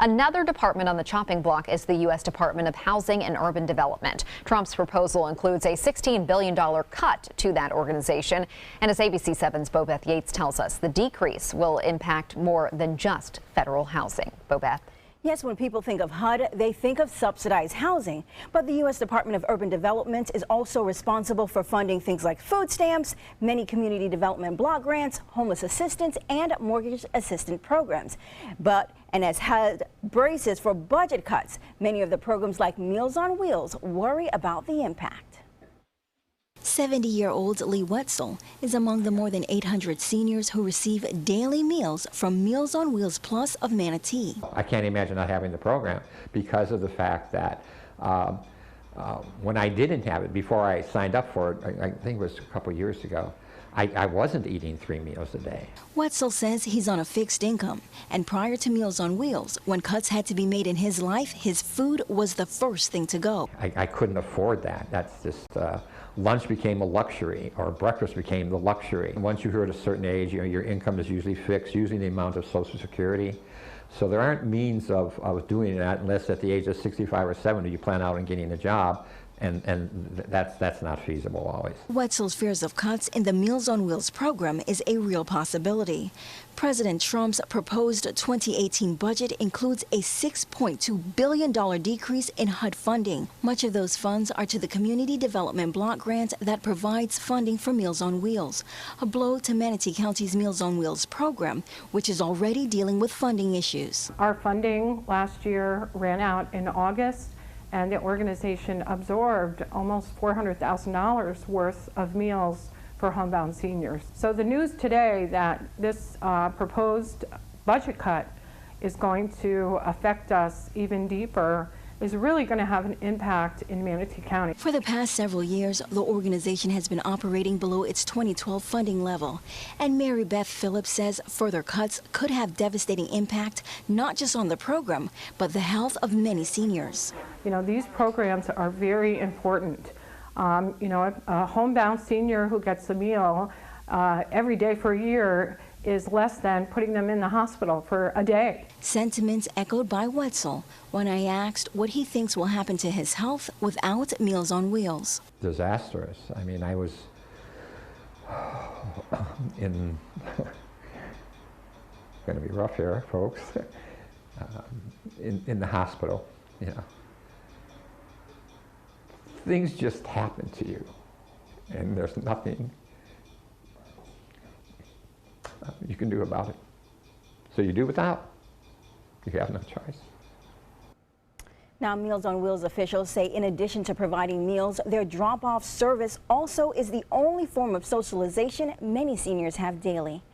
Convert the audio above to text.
Another department on the chopping block is the U.S. Department of Housing and Urban Development. Trump's proposal includes a $16 billion cut to that organization. And as ABC 7's Bobeth Yates tells us, the decrease will impact more than just federal housing. Bobeth. Yes, when people think of HUD, they think of subsidized housing. But the U.S. Department of Urban Development is also responsible for funding things like food stamps, many community development block grants, homeless assistance, and mortgage assistance programs. And as HUD braces for budget cuts, many of the programs like Meals on Wheels worry about the impact. 70-year-old Lee Wetzel is among the more than 800 seniors who receive daily meals from Meals on Wheels Plus of Manatee. I can't imagine not having the program because of the fact that when I didn't have it, before I signed up for it, I think it was a couple years ago, I wasn't eating 3 meals a day. Wetzel says he's on a fixed income, and prior to Meals on Wheels, when cuts had to be made in his life, his food was the first thing to go. I couldn't afford that. That's just, lunch became a luxury, or breakfast became the luxury. Once you're at a certain age, your income is usually fixed, usually the amount of Social Security. So there aren't means of doing that unless at the age of 65 or 70 you plan out on getting a job. And that's not feasible always. Wetzel's fears of cuts in the Meals on Wheels program is a real possibility. President Trump's proposed 2018 budget includes a $6.2 billion decrease in HUD funding. Much of those funds are to the Community Development Block Grant that provides funding for Meals on Wheels, a blow to Manatee County's Meals on Wheels program, which is already dealing with funding issues. Our funding last year ran out in August, and the organization absorbed almost $400,000 worth of meals for homebound seniors. So the news today that this proposed budget cut is going to affect us even deeper is really going to have an impact in Manatee County. For the past several years, the organization has been operating below its 2012 funding level. And Mary Beth Phillips says further cuts could have devastating impact, not just on the program, but the health of many seniors. You know, these programs are very important. You know, a homebound senior who gets a meal every day for a year is less than putting them in the hospital for a day. Sentiments echoed by Wetzel when I asked what he thinks will happen to his health without Meals on Wheels. Disastrous. I mean, I was in, going to be rough here, folks, in the hospital, you know. Things just happen to you, and there's nothing you can do about it. So you do without. You have no choice. Now, Meals on Wheels officials say in addition to providing meals, their drop-off service also is the only form of socialization many seniors have daily.